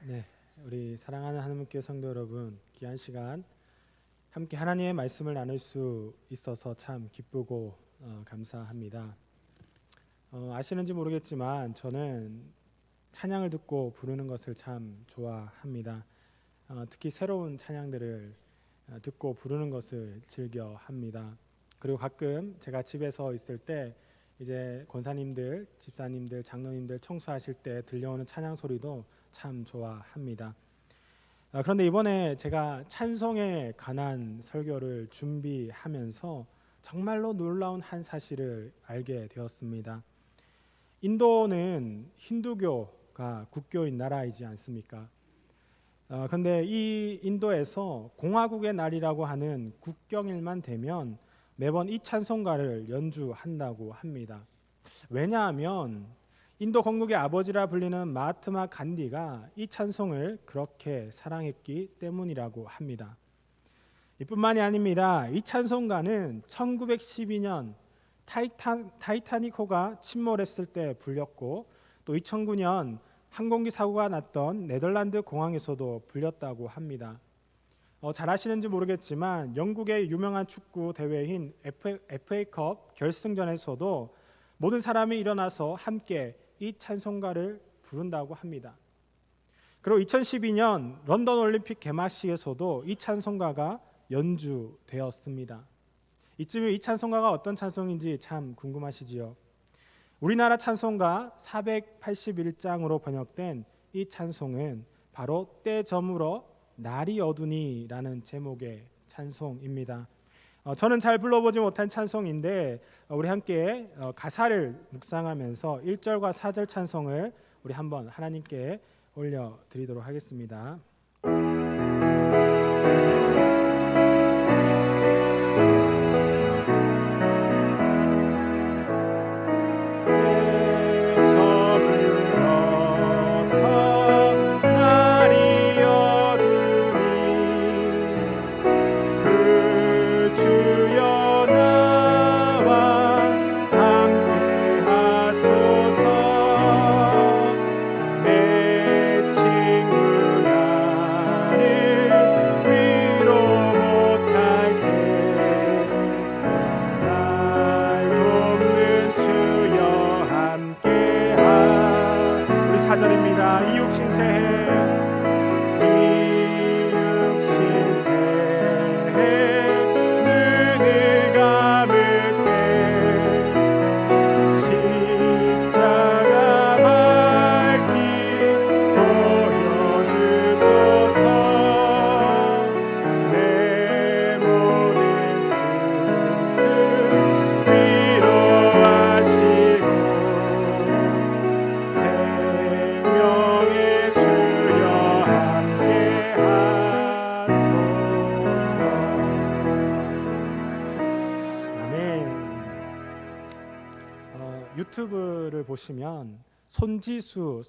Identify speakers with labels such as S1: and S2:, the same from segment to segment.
S1: 네, 우리 사랑하는 하나님께 성도 여러분, 귀한 시간 함께 하나님의 말씀을 나눌 수 있어서 참 기쁘고 감사합니다. 아시는지 모르겠지만 저는 찬양을 듣고 부르는 것을 참 좋아합니다. 특히 새로운 찬양들을 듣고 부르는 것을 즐겨합니다. 그리고 가끔 제가 집에서 있을 때 이제 권사님들, 집사님들, 장로님들 청소하실 때 들려오는 찬양 소리도 참 좋아합니다. 그런데 이번에 제가 찬송에 관한 설교를 준비하면서 정말로 놀라운 한 사실을 알게 되었습니다. 인도는 힌두교가 국교인 나라이지 않습니까? 그런데 이 인도에서 공화국의 날이라고 하는 국경일만 되면 매번 이 찬송가를 연주한다고 합니다. 왜냐하면 인도 건국의 아버지라 불리는 마하트마 간디가 이 찬송을 그렇게 사랑했기 때문이라고 합니다. 이뿐만이 아닙니다. 이 찬송가는 1912년 타이타닉호가 침몰했을 때 불렸고 또 2009년 항공기 사고가 났던 네덜란드 공항에서도 불렸다고 합니다. 잘 아시는지 모르겠지만 영국의 유명한 축구 대회인 FA컵 결승전에서도 모든 사람이 일어나서 함께 이 찬송가를 부른다고 합니다. 그리고 2012년 런던 올림픽 개막식에서도 이 찬송가가 연주되었습니다. 이쯤에 이 찬송가가 어떤 찬송인지 참 궁금하시지요? 우리나라 찬송가 481장으로 번역된 이 찬송은 바로 때 저물어 날이 어두니라는 제목의 찬송입니다. 저는 잘 불러보지 못한 찬송인데 우리 함께 가사를 묵상하면서 1절과 4절 찬송을 우리 한번 하나님께 올려드리도록 하겠습니다. 유튜브를 보시면 손지수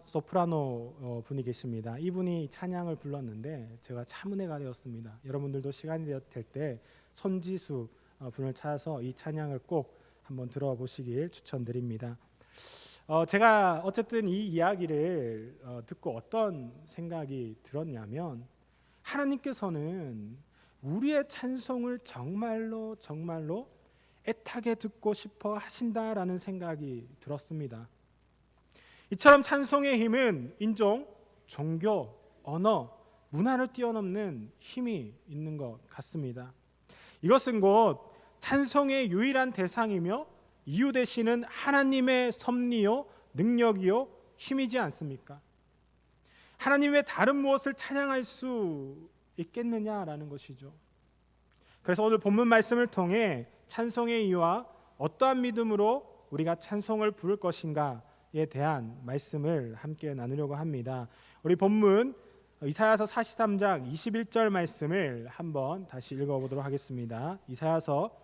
S1: 소프라노 분이 계십니다. 이분이 찬양을 불렀는데 제가 참 은혜가 되었습니다. 여러분들도 시간이 될 때 손지수 분을 찾아서 이 찬양을 꼭 한번 들어보시길 추천드립니다. 제가 어쨌든 이 이야기를 듣고 어떤 생각이 들었냐면 하나님께서는 우리의 찬송을 정말로 애타게 듣고 싶어 하신다라는 생각이 들었습니다. 이처럼 찬송의 힘은 인종, 종교, 언어, 문화를 뛰어넘는 힘이 있는 것 같습니다. 이것은 곧 찬송의 유일한 대상이며 이유 되시는 하나님의 섭리요, 능력이요, 힘이지 않습니까? 하나님의 다른 무엇을 찬양할 수 있겠느냐라는 것이죠. 그래서 오늘 본문 말씀을 통해 찬송의 이유와 어떠한 믿음으로 우리가 찬송을 부를 것인가에 대한 말씀을 함께 나누려고 합니다. 우리 본문 이사야서 43장 21절 말씀을 한번 다시 읽어보도록 하겠습니다. 이사야서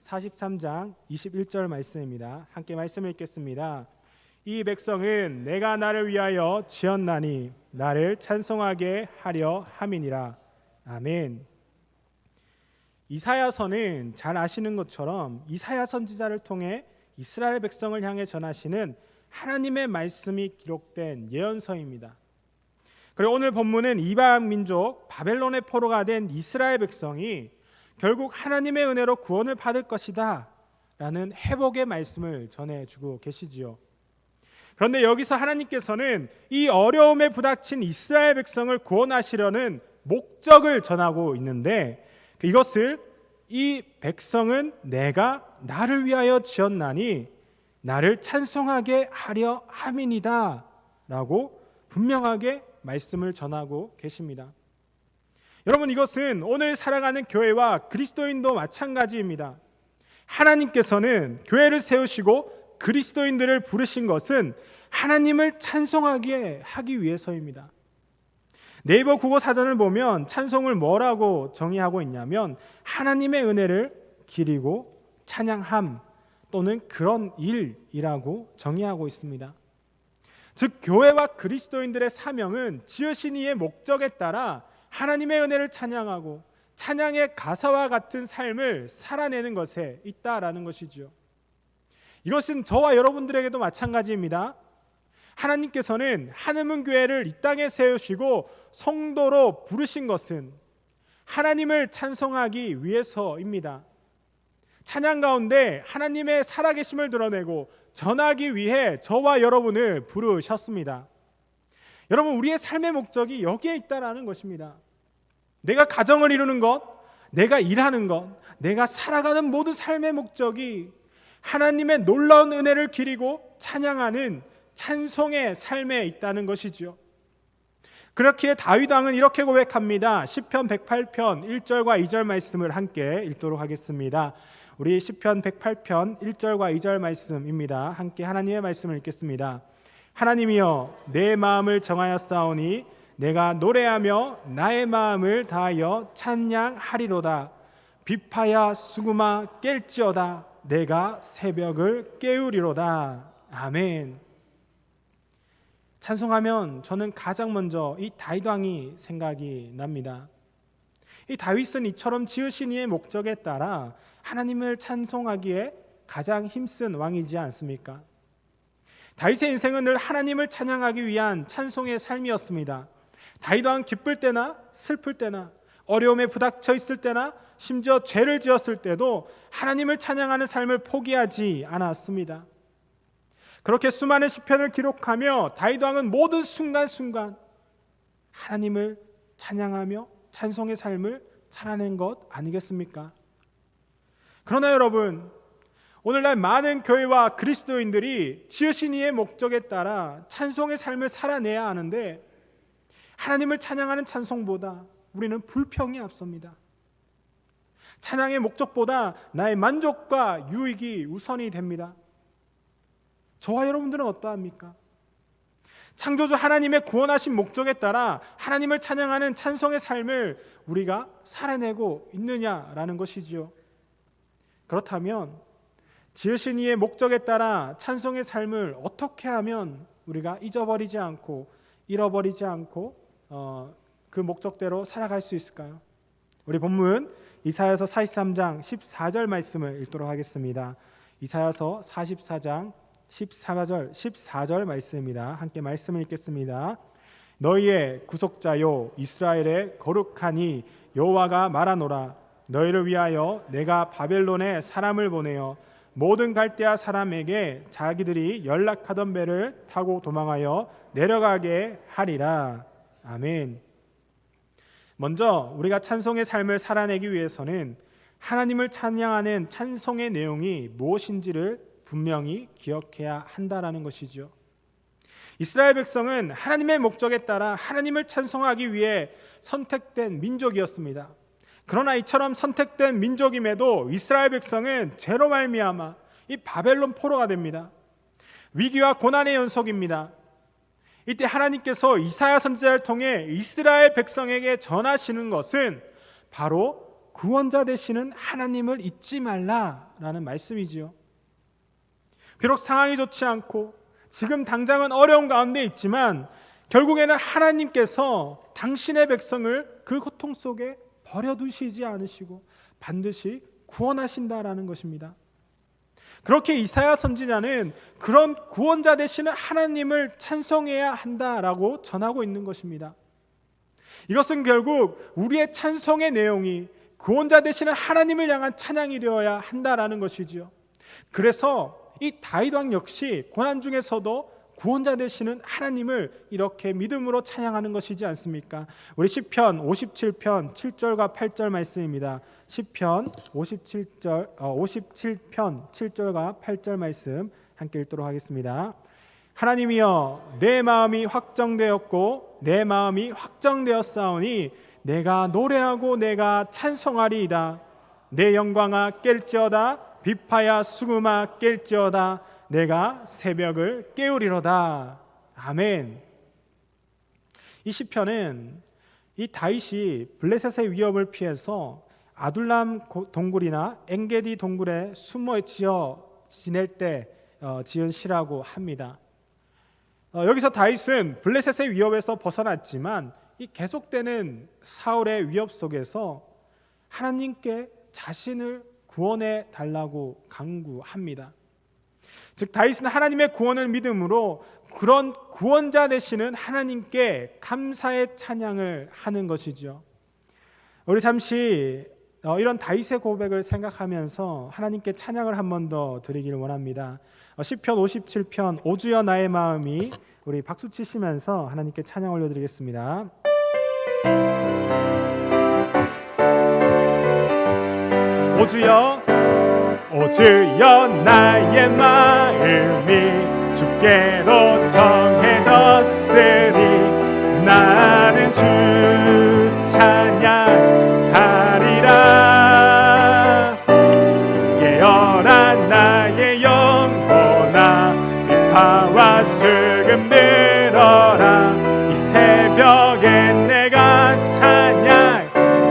S1: 43장 21절 말씀입니다. 함께 말씀을 읽겠습니다. 이 백성은 내가 나를 위하여 지었나니 나를 찬송하게 하려 함이니라. 아멘. 이사야서는 잘 아시는 것처럼 이사야 선지자를 통해 이스라엘 백성을 향해 전하시는 하나님의 말씀이 기록된 예언서입니다. 그리고 오늘 본문은 이방 민족 바벨론의 포로가 된 이스라엘 백성이 결국 하나님의 은혜로 구원을 받을 것이다 라는 회복의 말씀을 전해주고 계시지요. 그런데 여기서 하나님께서는 이 어려움에 부닥친 이스라엘 백성을 구원하시려는 목적을 전하고 있는데, 이것을 이 백성은 내가 나를 위하여 지었나니 나를 찬송하게 하려 함이니다 라고 분명하게 말씀을 전하고 계십니다. 여러분, 이것은 오늘 살아가는 교회와 그리스도인도 마찬가지입니다. 하나님께서는 교회를 세우시고 그리스도인들을 부르신 것은 하나님을 찬송하게 하기 위해서입니다. 네이버 국어 사전을 보면 찬송을 뭐라고 정의하고 있냐면 하나님의 은혜를 기리고 찬양함 또는 그런 일이라고 정의하고 있습니다. 즉 교회와 그리스도인들의 사명은 지으신 이의 목적에 따라 하나님의 은혜를 찬양하고 찬양의 가사와 같은 삶을 살아내는 것에 있다라는 것이죠. 이것은 저와 여러분들에게도 마찬가지입니다. 하나님께서는 한음은 교회를 이 땅에 세우시고 성도로 부르신 것은 하나님을 찬송하기 위해서입니다. 찬양 가운데 하나님의 살아계심을 드러내고 전하기 위해 저와 여러분을 부르셨습니다. 여러분, 우리의 삶의 목적이 여기에 있다라는 것입니다. 내가 가정을 이루는 것, 내가 일하는 것, 내가 살아가는 모든 삶의 목적이 하나님의 놀라운 은혜를 기리고 찬양하는 찬송의 삶에 있다는 것이지요. 그렇기에 다윗 왕은 이렇게 고백합니다. 시편 108편 1절과 2절 말씀을 함께 읽도록 하겠습니다. 우리 시편 108편 1절과 2절 말씀입니다. 함께 하나님의 말씀을 읽겠습니다. 하나님이여, 내 마음을 정하였사오니 내가 노래하며 나의 마음을 다하여 찬양하리로다. 비파야 수구마 깰지어다. 내가 새벽을 깨우리로다. 아멘. 찬송하면 저는 가장 먼저 이 다윗 왕이 생각이 납니다. 이 다윗은 이처럼 지으신 이의 목적에 따라 하나님을 찬송하기에 가장 힘쓴 왕이지 않습니까? 다윗의 인생은 늘 하나님을 찬양하기 위한 찬송의 삶이었습니다. 다윗 왕은 기쁠 때나 슬플 때나 어려움에 부닥쳐 있을 때나 심지어 죄를 지었을 때도 하나님을 찬양하는 삶을 포기하지 않았습니다. 그렇게 수많은 시편을 기록하며 다윗 왕은 모든 순간순간 하나님을 찬양하며 찬송의 삶을 살아낸 것 아니겠습니까? 그러나 여러분, 오늘날 많은 교회와 그리스도인들이 지으신 이의 목적에 따라 찬송의 삶을 살아내야 하는데 하나님을 찬양하는 찬송보다 우리는 불평이 앞섭니다. 찬양의 목적보다 나의 만족과 유익이 우선이 됩니다. 저와 여러분들은 어떠합니까? 창조주 하나님의 구원하신 목적에 따라 하나님을 찬양하는 찬송의 삶을 우리가 살아내고 있느냐라는 것이지요. 그렇다면 지으신 이의 목적에 따라 찬송의 삶을 어떻게 하면 우리가 잊어버리지 않고 잃어버리지 않고 그 목적대로 살아갈 수 있을까요? 우리 본문 이사야서 43장 14절 말씀을 읽도록 하겠습니다. 이사야서 44장 14절 말씀입니다. 함께 말씀을 읽겠습니다. 너희의 구속자요 이스라엘의 거룩하니 여호와가 말하노라. 너희를 위하여 내가 바벨론에 사람을 보내어 모든 갈대아 사람에게 자기들이 연락하던 배를 타고 도망하여 내려가게 하리라. 아멘. 먼저 우리가 찬송의 삶을 살아내기 위해서는 하나님을 찬양하는 찬송의 내용이 무엇인지를 분명히 기억해야 한다라는 것이죠. 이스라엘 백성은 하나님의 목적에 따라 하나님을 찬송하기 위해 선택된 민족이었습니다. 그러나 이처럼 선택된 민족임에도 이스라엘 백성은 죄로 말미암아 이 바벨론 포로가 됩니다. 위기와 고난의 연속입니다. 이때 하나님께서 이사야 선지자를 통해 이스라엘 백성에게 전하시는 것은 바로 구원자 되시는 하나님을 잊지 말라라는 말씀이지요. 비록 상황이 좋지 않고 지금 당장은 어려운 가운데 있지만 결국에는 하나님께서 당신의 백성을 그 고통 속에 버려두시지 않으시고 반드시 구원하신다라는 것입니다. 그렇게 이사야 선지자는 그런 구원자 되시는 하나님을 찬송해야 한다라고 전하고 있는 것입니다. 이것은 결국 우리의 찬송의 내용이 구원자 되시는 하나님을 향한 찬양이 되어야 한다라는 것이지요. 그래서 이 다윗 왕 역시 고난 중에서도 구원자 되시는 하나님을 이렇게 믿음으로 찬양하는 것이지 않습니까? 우리 시편 57편 7절과 8절 말씀입니다. 시편 57편 7절과 8절 말씀 함께 읽도록 하겠습니다. 하나님이여, 내 마음이 확정되었고 내 마음이 확정되었사오니 내가 노래하고 내가 찬송하리이다. 내 영광아 깰지어다. 비파야 수금아 깰지어다. 내가 새벽을 깨우리로다. 아멘. 이 시편은 이 다윗이 블레셋의 위협을 피해서 아둘람 동굴이나 엔게디 동굴에 숨어 지낼 때 지은 시라고 합니다. 여기서 다윗은 블레셋의 위협에서 벗어났지만 이 계속되는 사울의 위협 속에서 하나님께 자신을 구원해 달라고 간구합니다. 즉 다윗은 하나님의 구원을 믿음으로 그런 구원자 되시는 하나님께 감사의 찬양을 하는 것이죠. 우리 잠시 이런 다윗의 고백을 생각하면서 하나님께 찬양을 한 번 더 드리기를 원합니다. 시편 57편 오주여 나의 마음이, 우리 박수 치시면서 하나님께 찬양 올려드리겠습니다. 오주여 오주여 나의 마음이 주께로 정해졌으니 나는 주 찬양하리라. 깨어라 나의 영혼아, 비파와 수금 들어라. 이 새벽에 내가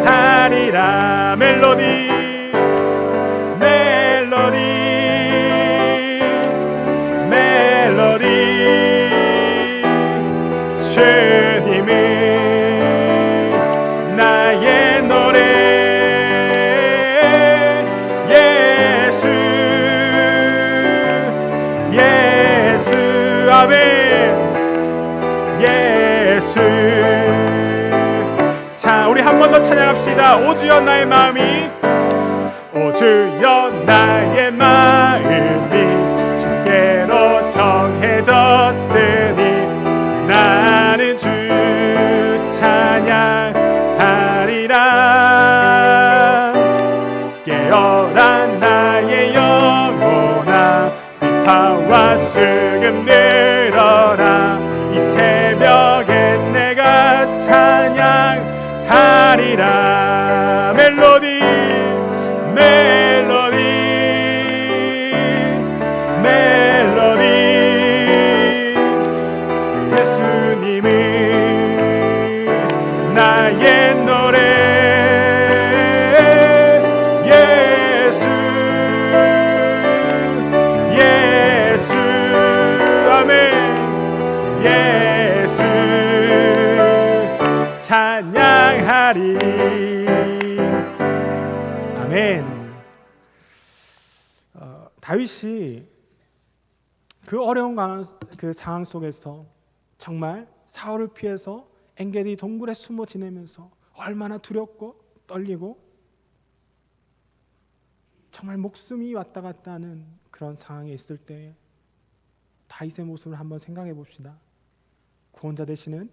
S1: 찬양하리라. 멜로디 주님이 나의 노래. 예수 예수 아멘. 예수. 자, 우리 한 번 더 찬양합시다. 오주여 나의 마음이, 오주여 나의 마음이 주께로 정해졌으니 나는 주 찬양하리라. 깨어라 나의 영혼아, 비파와 수금 들어라. 이 새벽에 내가 찬양하리라. 멜로디 나의 노래. 예수 예수 아멘. 예수 찬양하리. 아멘. 다윗이 그 어려운 그 상황 속에서 정말 사울을 피해서 엔게디 동굴에 숨어 지내면서 얼마나 두렵고 떨리고 정말 목숨이 왔다 갔다 하는 그런 상황에 있을 때 다윗의 모습을 한번 생각해 봅시다. 구원자 되시는,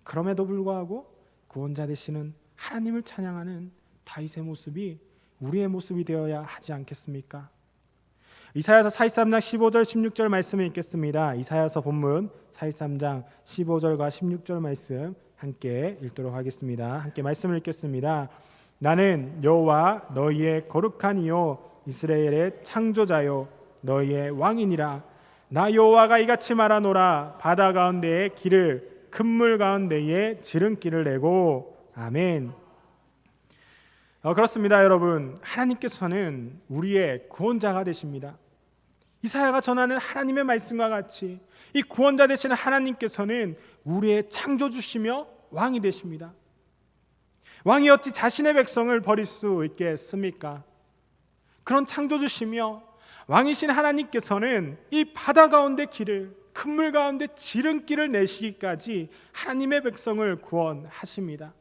S1: 그럼에도 불구하고 구원자 되시는 하나님을 찬양하는 다윗의 모습이 우리의 모습이 되어야 하지 않겠습니까? 이사야서 43장 15절 16절 말씀을 읽겠습니다. 이사야서 본문 43장 15절과 16절 말씀 함께 읽도록 하겠습니다. 함께 말씀을 읽겠습니다. 나는 여호와 너희의 거룩한 이요 이스라엘의 창조자요 너희의 왕이니라. 나 여호와가 이같이 말하노라. 바다 가운데의 길을 큰 물 가운데에 지름길을 내고. 아멘. 그렇습니다, 여러분. 하나님께서는 우리의 구원자가 되십니다. 이사야가 전하는 하나님의 말씀과 같이 이 구원자 되시는 하나님께서는 우리의 창조주시며 왕이 되십니다. 왕이 어찌 자신의 백성을 버릴 수 있겠습니까? 그런 창조주시며 왕이신 하나님께서는 이 바다 가운데 길을, 큰 물 가운데 지름길을 내시기까지 하나님의 백성을 구원하십니다.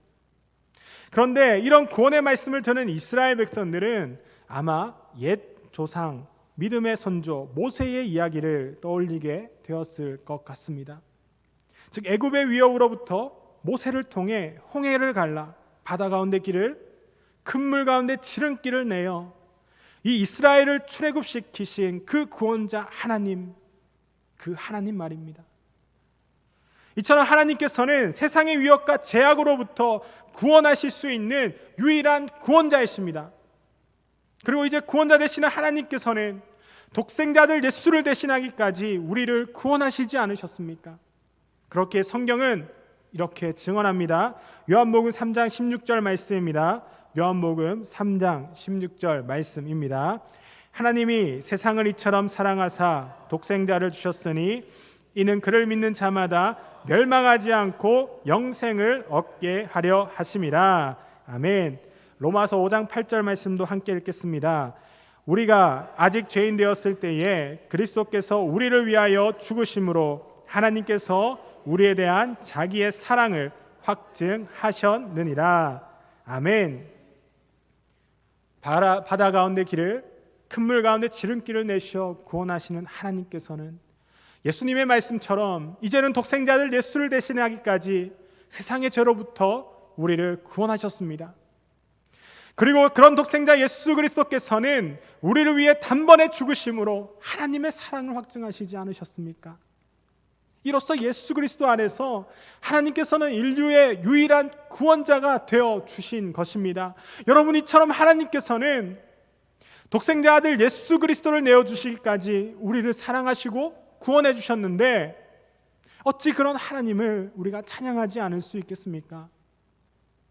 S1: 그런데 이런 구원의 말씀을 듣는 이스라엘 백성들은 아마 옛 조상 믿음의 선조 모세의 이야기를 떠올리게 되었을 것 같습니다. 즉 애굽의 위협으로부터 모세를 통해 홍해를 갈라 바다 가운데 길을 큰 물 가운데 지름길을 내어 이 이스라엘을 출애굽시키신 그 구원자 하나님, 그 하나님 말입니다. 이처럼 하나님께서는 세상의 위협과 죄악으로부터 구원하실 수 있는 유일한 구원자이십니다. 그리고 이제 구원자 되시는 하나님께서는 독생자들 예수를 대신하기까지 우리를 구원하시지 않으셨습니까? 그렇게 성경은 이렇게 증언합니다. 요한복음 3장 16절 말씀입니다. 요한복음 3장 16절 말씀입니다. 하나님이 세상을 이처럼 사랑하사 독생자를 주셨으니 이는 그를 믿는 자마다 멸망하지 않고 영생을 얻게 하려 하심이라. 아멘. 로마서 5장 8절 말씀도 함께 읽겠습니다. 우리가 아직 죄인 되었을 때에 그리스도께서 우리를 위하여 죽으심으로 하나님께서 우리에 대한 자기의 사랑을 확증하셨느니라. 아멘. 바다 가운데 길을 큰 물 가운데 지름길을 내셔 구원하시는 하나님께서는 예수님의 말씀처럼 이제는 독생자들 예수를 대신하기까지 세상의 죄로부터 우리를 구원하셨습니다. 그리고 그런 독생자 예수 그리스도께서는 우리를 위해 단번에 죽으심으로 하나님의 사랑을 확증하시지 않으셨습니까? 이로써 예수 그리스도 안에서 하나님께서는 인류의 유일한 구원자가 되어 주신 것입니다. 여러분, 이처럼 하나님께서는 독생자 아들 예수 그리스도를 내어주시기까지 우리를 사랑하시고 구원해 주셨는데 어찌 그런 하나님을 우리가 찬양하지 않을 수 있겠습니까?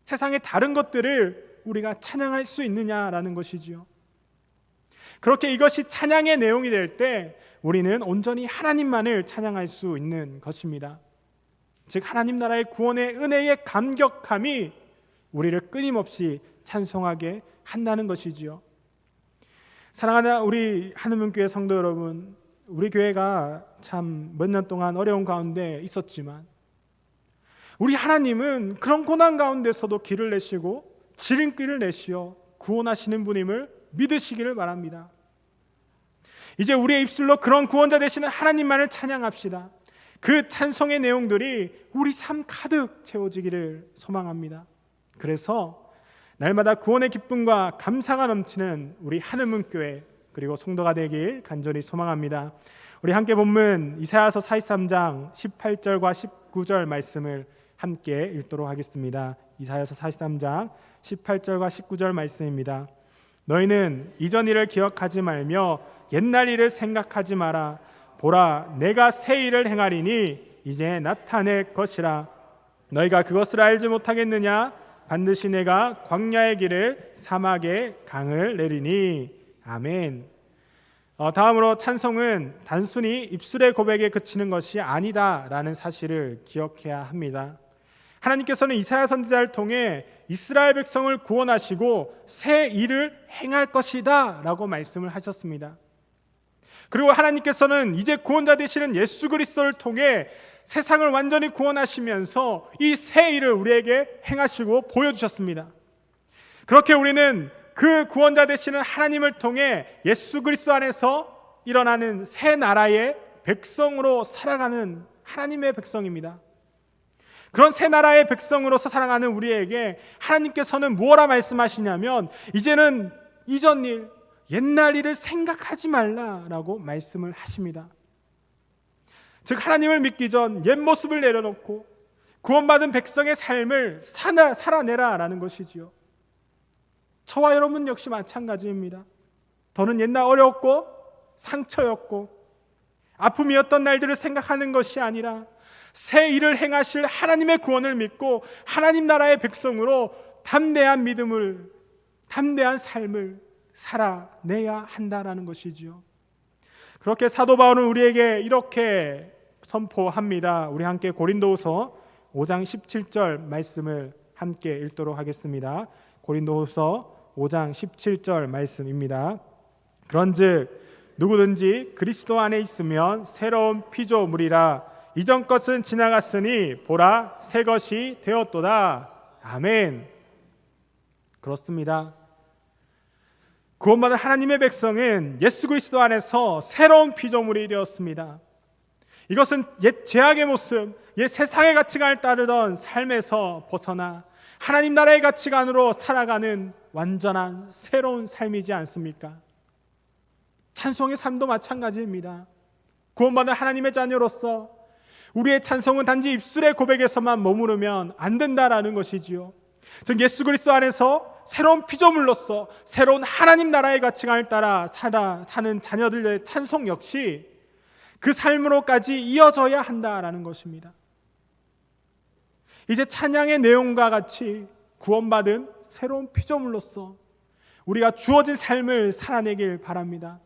S1: 세상의 다른 것들을 우리가 찬양할 수 있느냐라는 것이지요. 그렇게 이것이 찬양의 내용이 될 때 우리는 온전히 하나님만을 찬양할 수 있는 것입니다. 즉 하나님 나라의 구원의 은혜의 감격함이 우리를 끊임없이 찬송하게 한다는 것이지요. 사랑하는 우리 하늘문교회 성도 여러분, 우리 교회가 참 몇 년 동안 어려운 가운데 있었지만 우리 하나님은 그런 고난 가운데서도 길을 내시고 지름길을 내시어 구원하시는 분임을 믿으시기를 바랍니다. 이제 우리의 입술로 그런 구원자 되시는 하나님만을 찬양합시다. 그 찬송의 내용들이 우리 삶 가득 채워지기를 소망합니다. 그래서 날마다 구원의 기쁨과 감사가 넘치는 우리 하늘문교회 그리고 성도가 되길 간절히 소망합니다. 우리 함께 본문 이사야서 43장 18절과 19절 말씀을 함께 읽도록 하겠습니다. 이사야서 43장 18절과 19절 말씀입니다. 너희는 이전 일을 기억하지 말며 옛날 일을 생각하지 마라. 보라, 내가 새 일을 행하리니 이제 나타낼 것이라. 너희가 그것을 알지 못하겠느냐? 반드시 내가 광야의 길을 사막의 강을 내리니. 아멘. 다음으로 찬송은 단순히 입술의 고백에 그치는 것이 아니다라는 사실을 기억해야 합니다. 하나님께서는 이사야 선지자를 통해 이스라엘 백성을 구원하시고 새 일을 행할 것이다 라고 말씀을 하셨습니다. 그리고 하나님께서는 이제 구원자 되시는 예수 그리스도를 통해 세상을 완전히 구원하시면서 이 새 일을 우리에게 행하시고 보여주셨습니다. 그렇게 우리는 그 구원자 되시는 하나님을 통해 예수 그리스도 안에서 일어나는 새 나라의 백성으로 살아가는 하나님의 백성입니다. 그런 새 나라의 백성으로서 살아가는 우리에게 하나님께서는 무엇라 말씀하시냐면 이제는 이전 일, 옛날 일을 생각하지 말라라고 말씀을 하십니다. 즉 하나님을 믿기 전 옛 모습을 내려놓고 구원받은 백성의 삶을 살아내라라는 것이지요. 저와 여러분 역시 마찬가지입니다. 더는 옛날 어려웠고 상처였고 아픔이었던 날들을 생각하는 것이 아니라 새 일을 행하실 하나님의 구원을 믿고 하나님 나라의 백성으로 담대한 믿음을, 담대한 삶을 살아내야 한다라는 것이지요. 그렇게 사도 바울은 우리에게 이렇게 선포합니다. 우리 함께 고린도후서 5장 17절 말씀을 함께 읽도록 하겠습니다. 고린도후서 5장 17절 말씀입니다. 그런즉 누구든지 그리스도 안에 있으면 새로운 피조물이라 이전 것은 지나갔으니 보라 새 것이 되었도다. 아멘. 그렇습니다. 구원받은 하나님의 백성은 예수 그리스도 안에서 새로운 피조물이 되었습니다. 이것은 옛 죄악의 모습, 옛 세상의 가치관을 따르던 삶에서 벗어나 하나님 나라의 가치관으로 살아가는 완전한 새로운 삶이지 않습니까? 찬송의 삶도 마찬가지입니다. 구원받은 하나님의 자녀로서 우리의 찬송은 단지 입술의 고백에서만 머무르면 안 된다라는 것이지요. 즉 예수 그리스도 안에서 새로운 피조물로서 새로운 하나님 나라의 가치관을 따라 사는 자녀들의 찬송 역시 그 삶으로까지 이어져야 한다라는 것입니다. 이제 찬양의 내용과 같이 구원받은 새로운 피조물로서 우리가 주어진 삶을 살아내길 바랍니다.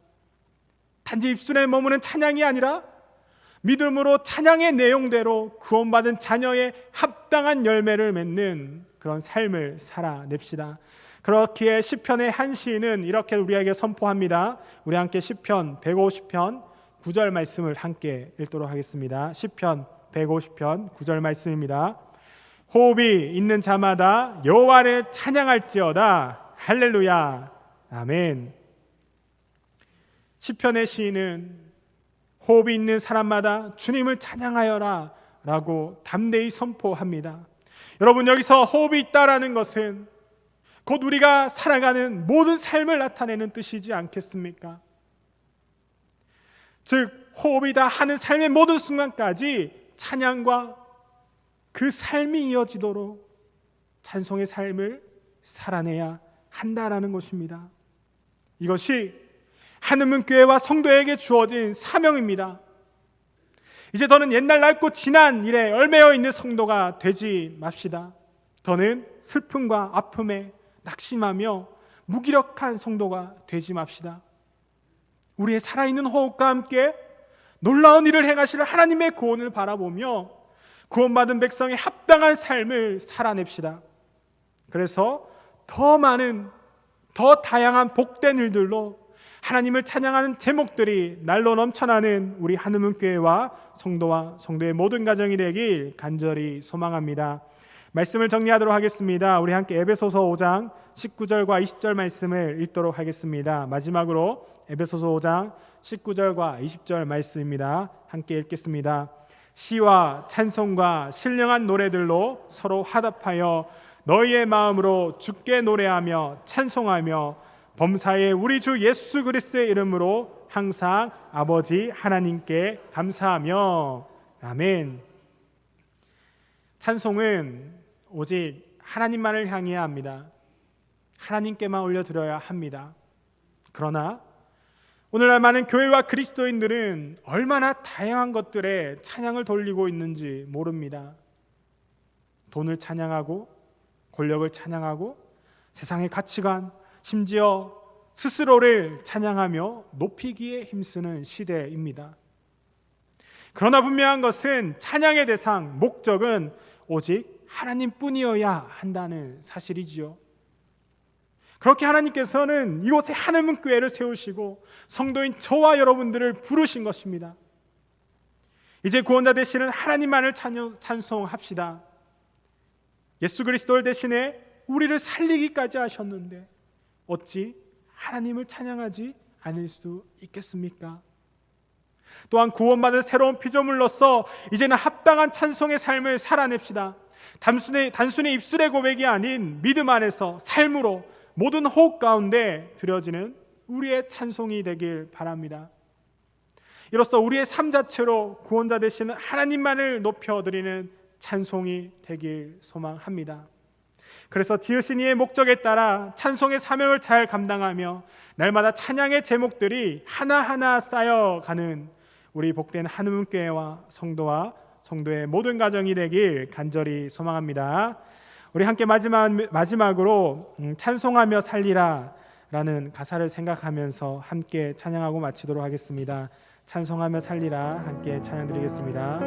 S1: 단지 입술에 머무는 찬양이 아니라 믿음으로 찬양의 내용대로 구원받은 자녀의 합당한 열매를 맺는 그런 삶을 살아냅시다. 그렇기에 시편의 한 시인은 이렇게 우리에게 선포합니다. 우리 함께 시편 150편 9절 말씀을 함께 읽도록 하겠습니다. 시편 150편 9절 말씀입니다. 호흡이 있는 자마다 여호와를 찬양할지어다. 할렐루야. 아멘. 시편의 시인은 호흡이 있는 사람마다 주님을 찬양하여라 라고 담대히 선포합니다. 여러분, 여기서 호흡이 있다라는 것은 곧 우리가 살아가는 모든 삶을 나타내는 뜻이지 않겠습니까? 즉 호흡이 다 하는 삶의 모든 순간까지 찬양과 그 삶이 이어지도록 찬송의 삶을 살아내야 한다라는 것입니다. 이것이 한음문교회와 성도에게 주어진 사명입니다. 이제 더는 옛날 낡고 지난 일에 얽매여 있는 성도가 되지 맙시다. 더는 슬픔과 아픔에 낙심하며 무기력한 성도가 되지 맙시다. 우리의 살아있는 호흡과 함께 놀라운 일을 행하실 하나님의 구원을 바라보며 구원받은 백성의 합당한 삶을 살아냅시다. 그래서 더 많은, 더 다양한 복된 일들로 하나님을 찬양하는 제목들이 날로 넘쳐나는 우리 한음문교회와 성도의 모든 가정이 되길 간절히 소망합니다. 말씀을 정리하도록 하겠습니다. 우리 함께 에베소서 5장 19절과 20절 말씀을 읽도록 하겠습니다. 마지막으로 에베소서 5장 19절과 20절 말씀입니다. 함께 읽겠습니다. 시와 찬송과 신령한 노래들로 서로 화답하여 너희의 마음으로 주께 노래하며 찬송하며 범사의 우리 주 예수 그리스도의 이름으로 항상 아버지 하나님께 감사하며. 아멘. 찬송은 오직 하나님만을 향해야 합니다. 하나님께만 올려드려야 합니다. 그러나 오늘날 많은 교회와 그리스도인들은 얼마나 다양한 것들에 찬양을 돌리고 있는지 모릅니다. 돈을 찬양하고 권력을 찬양하고 세상의 가치관, 심지어 스스로를 찬양하며 높이기에 힘쓰는 시대입니다. 그러나 분명한 것은 찬양의 대상, 목적은 오직 하나님뿐이어야 한다는 사실이지요. 그렇게 하나님께서는 이곳에 한음문교회를 세우시고 성도인 저와 여러분들을 부르신 것입니다. 이제 구원자 되시는 하나님만을 찬송합시다. 예수 그리스도를 대신해 우리를 살리기까지 하셨는데 어찌 하나님을 찬양하지 않을 수 있겠습니까? 또한 구원받은 새로운 피조물로서 이제는 합당한 찬송의 삶을 살아냅시다. 단순히 입술의 고백이 아닌 믿음 안에서 삶으로 모든 호흡 가운데 드려지는 우리의 찬송이 되길 바랍니다. 이로써 우리의 삶 자체로 구원자 되시는 하나님만을 높여드리는 찬송이 되길 소망합니다. 그래서 지으신 이의 목적에 따라 찬송의 사명을 잘 감당하며 날마다 찬양의 제목들이 하나하나 쌓여가는 우리 복된 한음문교회와 성도의 모든 가정이 되길 간절히 소망합니다. 우리 함께 마지막으로 찬송하며 살리라 라는 가사를 생각하면서 함께 찬양하고 마치도록 하겠습니다. 찬송하며 살리라 함께 찬양 드리겠습니다.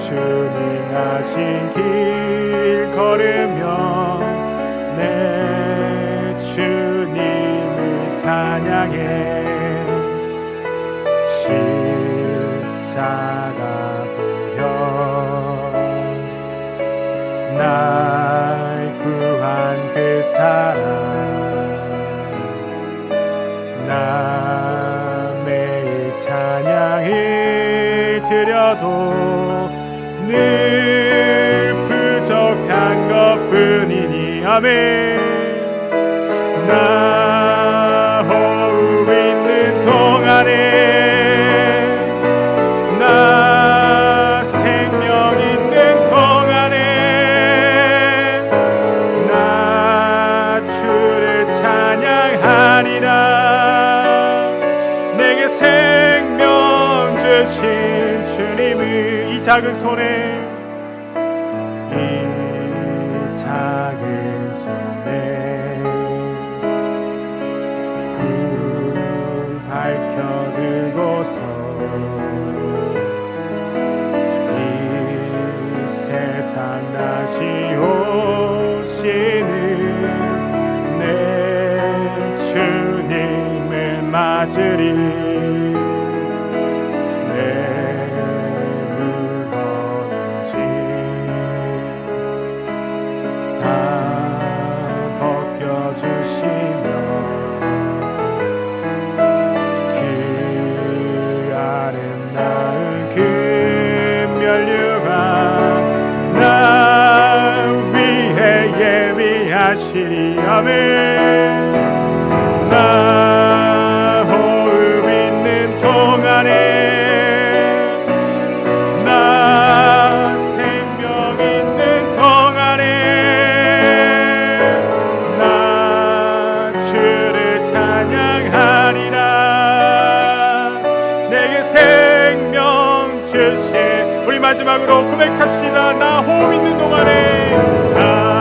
S1: 주님 하신 길 걸으며 내 주님을 찬양해. 십자가 보혈 날 구한 그 사랑 나 매일 찬양해 드려도 늘 부족한 것뿐이니 아멘. 나 호흡 있는 동안에 나 생명 있는 동안에 나 주를 찬양하리라. 내게 생명 주신 주님을 이 작은 손에 불 밝혀 들고서 이 세상 다시 오시는 내 주님을 맞으리. 아멘. 나 호흡 있는 동안에 나 생명 있는 동안에 나 주를 찬양하리라. 내게 생명 주신 우리 마지막으로 고백합시다. 나 호흡 있는 동안에 나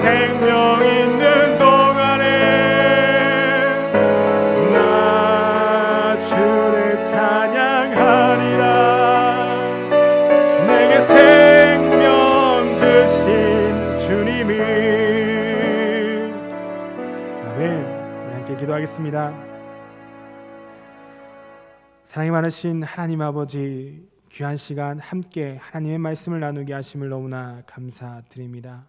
S1: 생명 있는 동안에 나 주를 찬양하리라. 내게 생명 주신 주님을. 아멘. 우리 함께 기도하겠습니다. 사랑이 많으신 하나님 아버지, 귀한 시간 함께 하나님의 말씀을 나누게 하심을 너무나 감사드립니다.